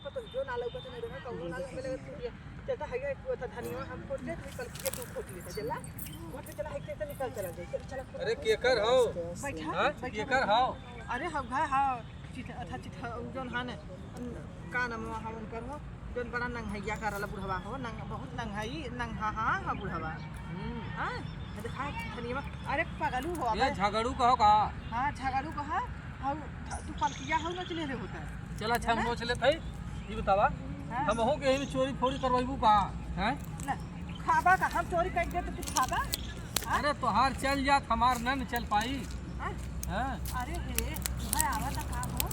पतो जो ना लौकत नहीं देखा कौनो ना लगे चलता है एक था धनिया हम फोड़ ले निकल के तू फोड़ ले चला मत चला है से निकल चला जाए चला अरे केकर हो बैठा केकर हो अरे हम घाय हां चित अच्छा चित जोन हां ने का नाम हम कर हो जोन बड़ा नंगहैया करला बुढ़वा हो नंग बहुत नंगहई नंग हां बुढ़वा हां देखा धनिया अरे पागलू हो ये झगड़ू कहो का हां झगड़ू कहा हां तू पलकिया हो न चले रे होता चला छम नोच ले भाई ई बतावा हम हो के ही चोरी फोरी करवाइबू का हैं ना खाबा का हम चोरी कर दे तो तू खाबा अरे तोहार चल जात हमार न चल पाई हां अरे हे भाई आवा त का हो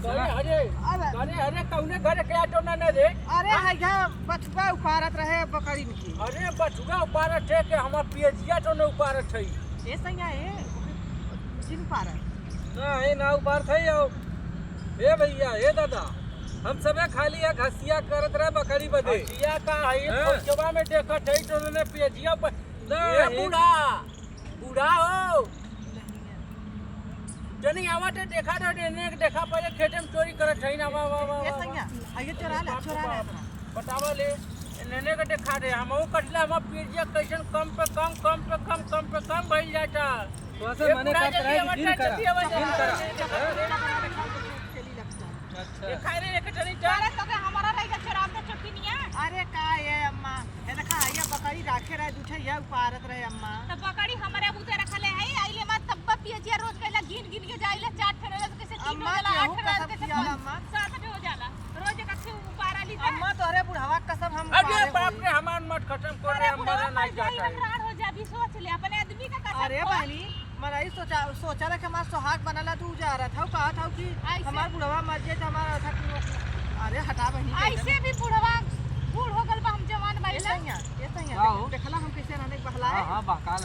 अरे कौने घर के आटो ना दे अरे हैया बचुआ उपारत रहे बकरी में की अरे बचुआ उपारत है के हमर पियजिया तो न उपारत है ए सैया ए जिन पारत नहीं ना उपार थे हो ए भैया ए दादा हम सबे खाली है घसिया करत रहे बकरी बदे घसिया का है खोचवा में देखत है तो ने पियजिया पर ए बूढ़ा हो जनी आवा तो देखा तो ने देखा पहले खेत में चोरी करत है ना वाह वाह वाह ए सैया हैया चोरा ले बतावा ले नेने के देखा दे हम ओ कटला हम पियजिया कैसन कम पे कम भइल जाता वैसे मने का तरह दिन करा अच्छा ये खाए रे एक चली जा अरे तो हमारा रहेगा चोराम तो चुटकी नहीं है अरे का ये अम्मा ये देखा हैया बकरी राखे रहे दूठे या उपारत रहे अम्मा तो बकरी हमारे बुते रखले है आइले मत तब पियजिया रोज कहला गिन के जाइले चाट ठने तो कैसे 3 हो जाला 8 रात के अम्मा 7 हो जाला रोज कच्चे उपारा ली अम्मा तोरे बुढ़ावा कसम हम अरे बाप रे हमार मत खत्म कर रे हमारा नहीं जाता है हो जा भी सोच ले अपने आदमी का कसम अरे बहनी मराई सोचा रहा कि हमारा सुहाग बनाला तू जा रहा था कहा था कि हमार बुढ़वा मर जाए हमारा था अरे हटा बहनी ऐसे भी बुढ़वा बूढ़ हो गल बा हम जवान भइला ये सही देखला हम कैसे रहने बहलाए हां बाकाल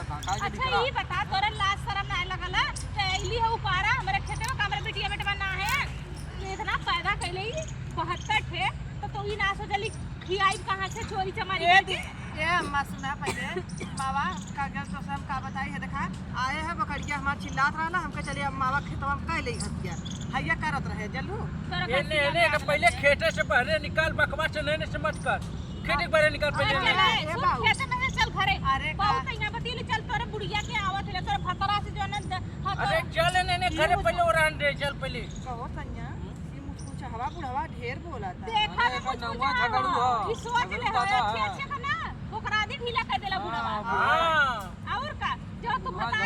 अच्छा ये बता तोरा लाज शर्म ना लगला ऐली है उपारा हमरे खेते में कमरे बिटिया बेटवा ना है इतना पैदा कैले 72 थे तो ही ना सोचली खियाई कहां से चोरी चमारी ये अम्मा सुना पहले मावा कागज तो सब का बताई है देखा आए है बकरिया हमार चिल्लात रहा ना हमके चले मावा खेतवा में कह ले हतिया हैया करत रहे जल्लू ने के पहले खेते से पहले निकाल बकवा से लेने से मत कर खेते पहले निकाल पहले खेते में चल घरे अरे बहुत कहीं बतीली चल तोरे बुढ़िया के आवत है तोरे भतरा से जो न अरे चल ने घरे पहले ओरान दे चल पहले कहो सैया ये मुझको हवा बुढ़वा ढेर बोला था देखा ना कुछ नौवा झगड़ू हो ई सोच ले अच्छे का ना ओकरा आदि ढीला कर देला बुढ़वा हां और का जो तू बता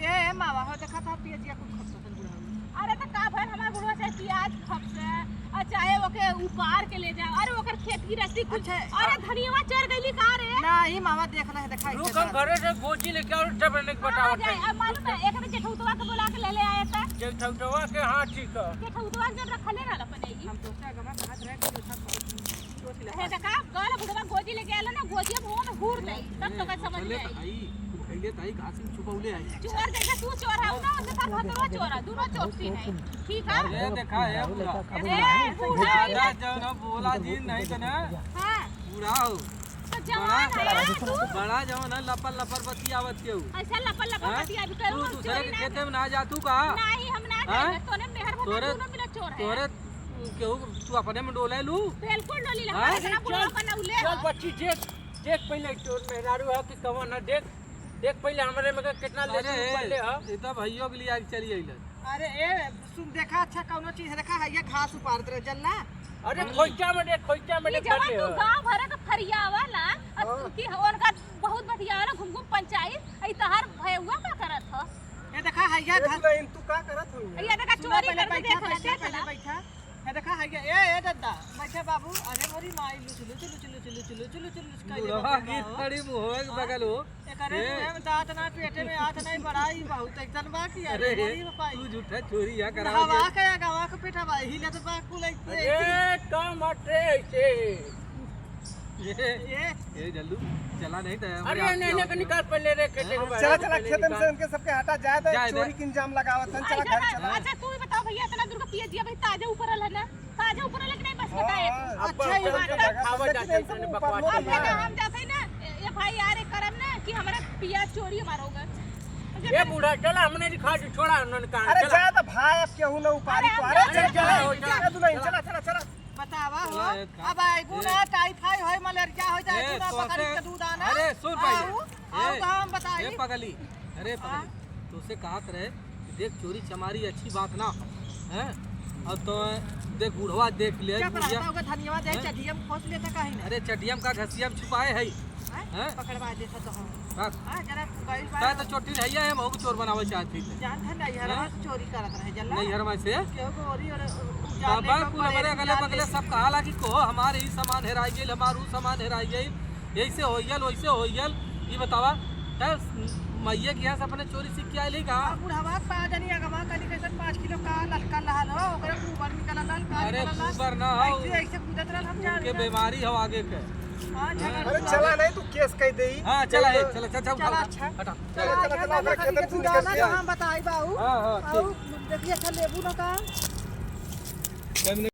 ये मावा हो देखा था पियजिया कुछ खपत बुढ़वा अरे तो का भर हमार बुढ़वा से प्याज खपसे और चाहे ओके उपार के ले जा अरे ओकर खेत की रस्सी कुछ अरे धनियावा चढ़ गईली का रे नहीं मावा देखना है दिखाई रुक हम घरे से गोजी लेके और टबने के बताओ अब मालूम है एक दिन जेठौतवा के बुला के ले आया था जेठौतवा के हां ठीक है जेठौतवा जब रखले ना अपनेगी हम तो क्या गमा हाथ रख के था है देखा गल बुढ़वा गोजी लेके आला ना गोजी मुंह में हुर दे तब तो का समझ में आई पहले ताई घास में छुपौले आई चोर जैसा तू चोर है ना उसके साथ भतरो चोर है दोनों चोरती है ठीक है ये देखा है पूरा बूढ़ा दादा जो ना बोला जी नहीं तो ना हां बूढ़ा हो तो जवान है तू बड़ा जवान है लपर बतियावत केहू ऐसा लपल बतिया भी करू तू दूसरे के खेते में ना जा तू का नहीं हम ना जाए तोने मेहर भता दोनों मिला चोर है तोरे केहू तू अपने में डोले लू बिल्कुल डोली लगा इतना बुढ़ा बना उले चल बच्ची देख पहले चोर मेहरारू है कि कवन है देख पहले हमरे में कितना ले पहले है ये तो भइयो के लिए आज चली आइल अरे ए सुन देखा अच्छा कौनो चीज है देखा है ये घास उपारत रहे जल्ला अरे खोइचा में देख जवान तू गांव भर का फरियावा ना कि उनका बहुत बढ़िया वाला घूम पंचायत आई तहार भयवा का करत ह ये देखा है ये घास तू का करत हो ये देखा चोरी कर पहले बैठा है देखा है ए दादा बैठे बाबू अरे मोरी माई लुचलू बुढ़वा की खड़ी मुंह के बगल हो करे में दांत ना पेटे में हाथ नहीं बढ़ाई बहुत एकदम बाकी अरे तू झूठा चोरी या करा हवा के गवा के पेटा बा हिले तो बा कुल ए कम अटे ऐसे ये जल्लू चला नहीं था अरे ने के निकाल पहले रे खेते के चला खेत में से उनके सबके हटा जाए तो चोरी के इंजाम लगावत है चला घर चला अच्छा तू बता भैया इतना दूर का पियजिया भाई ताजा ऊपर है ना ताजा ऊपर है कि नहीं बस बताए अच्छा ये खावा जाते हैं बकवास हम जाते ना ये भाई यार करम ना कि हमारा पियाज चोरी हमारा होगा ये बूढ़ा चला हमने दिखा छोड़ा उन्होंने कहा अरे जा तो भाई अब केहू ना उपारी तो अरे चल चल दुल्हन चला चला चला बतावा हो चला, एक काम। अब आइबू ना टाइफाइड होय मलेरिया होय जाए ए, ना तो बकरी से- के दूध आना अरे सुन पहले आओ तो हम बताई ए पगली अरे पगली तुझसे कहत रहे कि देख चोरी चमारी अच्छी बात ना है और तो देख बुढ़वा देख ले क्या बुढ़िया करता होगा धन्यवाद है चढ़िया में खोस लेता कहीं ना अरे चटियम का घसिया में छुपाए है हैं? पकड़वा देता तो हम बस हां जरा गई ताय तो चोटी रहिया है महू चोर बनावे चाहती थी जान था नहीं हर चोरी करत रहे जल्ला नहीं हर में से केहू गोरी और बाबा कुल हमारे अगले बगले सब कहाला कि को हमारे ही सामान हेराई गेल हमार ऊ सामान हेराई गई ऐसे होइयल वैसे होइयल ये बतावा है मैया के यहाँ से अपने चोरी सीख के आइली का बुढ़ावा पा जानी अगवा कली कैसे 5 किलो का लटका लहल हो ओकरे ऊपर निकल लाल का अरे ऊपर ना हो ऐसे ऐसे कूदत रहल हम जान के बीमारी हो आगे के हां अरे चला नहीं तू केस कह दे हाँ चला है चला चल चल चला अच्छा हटा चला चला चला ओकरा खेतन से निकल ना गया हम बताई बाऊ हाँ हाँ आओ देखिए अच्छा लेबू ना का ठीक